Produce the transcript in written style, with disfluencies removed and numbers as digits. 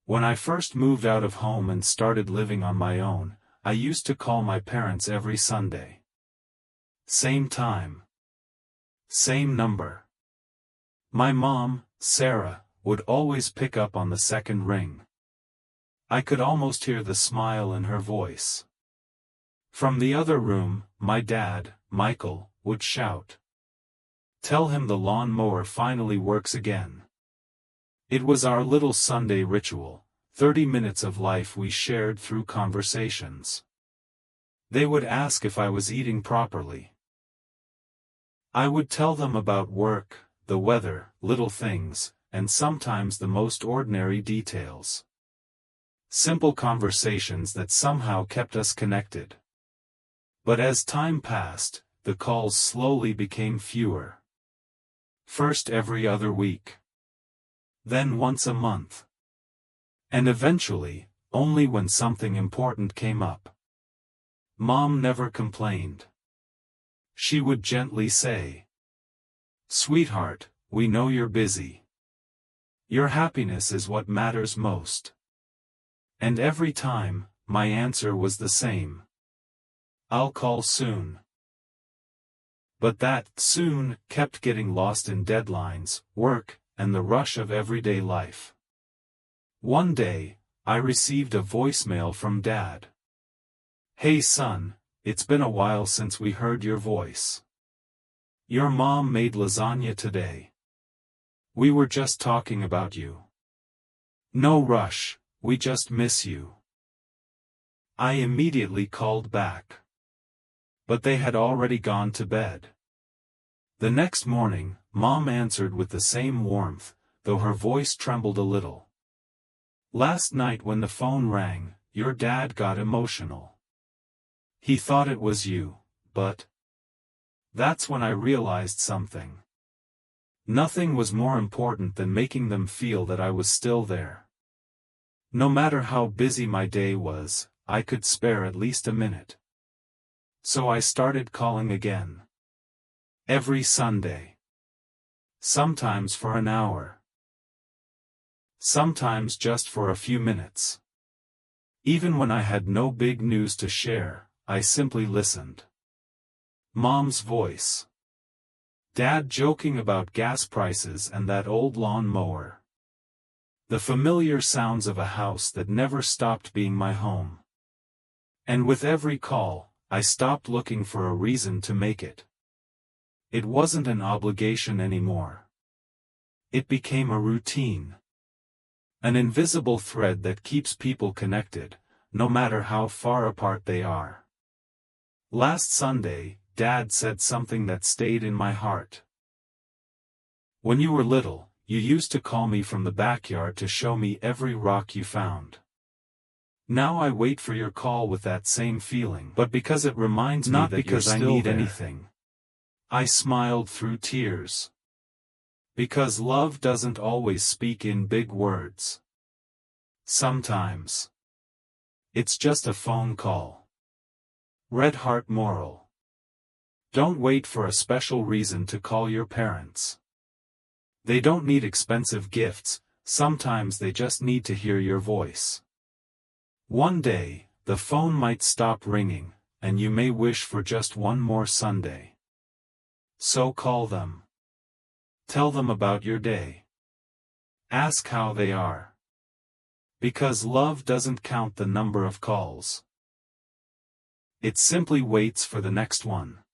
When I first moved out of home and started living on my own, I used to call my parents every Sunday. Same time. Same number. My mom, Sarah, would always pick up on the second ring. I could almost hear the smile in her voice. From the other room, my dad, Michael, would shout. Tell him the lawn mower finally works again. It was our little Sunday ritual, 30 minutes of life we shared through conversations. They would ask if I was eating properly. I would tell them about work, the weather, little things, and sometimes the most ordinary details. Simple conversations that somehow kept us connected. But as time passed, the calls slowly became fewer. First every other week. Then once a month. And eventually, only when something important came up. Mom never complained. She would gently say, "Sweetheart, we know you're busy. Your happiness is what matters most." And every time, my answer was the same. "I'll call soon." But that soon kept getting lost in deadlines, work, and the rush of everyday life. One day, I received a voicemail from Dad. "Hey son, it's been a while since we heard your voice. Your mom made lasagna today. We were just talking about you. No rush, we just miss you." I immediately called back. But they had already gone to bed. The next morning, Mom answered with the same warmth, though her voice trembled a little. "Last night when the phone rang, your dad got emotional. He thought it was you, but..." That's when I realized something. Nothing was more important than making them feel that I was still there. No matter how busy my day was, I could spare at least a minute. So I started calling again. Every Sunday. Sometimes for an hour. Sometimes just for a few minutes. Even when I had no big news to share, I simply listened. Mom's voice. Dad joking about gas prices and that old lawn mower. The familiar sounds of a house that never stopped being my home. And with every call, I stopped looking for a reason to make it. It wasn't an obligation anymore. It became a routine. An invisible thread that keeps people connected, no matter how far apart they are. Last Sunday, Dad said something that stayed in my heart. "When you were little, you used to call me from the backyard to show me every rock you found. Now I wait for your call with that same feeling, but because it reminds me that you're still there. Not because I need anything." I smiled through tears. Because love doesn't always speak in big words. Sometimes. It's just a phone call. Red Heart Moral. Don't wait for a special reason to call your parents. They don't need expensive gifts, sometimes they just need to hear your voice. One day, the phone might stop ringing, and you may wish for just one more Sunday. So call them. Tell them about your day. Ask how they are. Because love doesn't count the number of calls. It simply waits for the next one.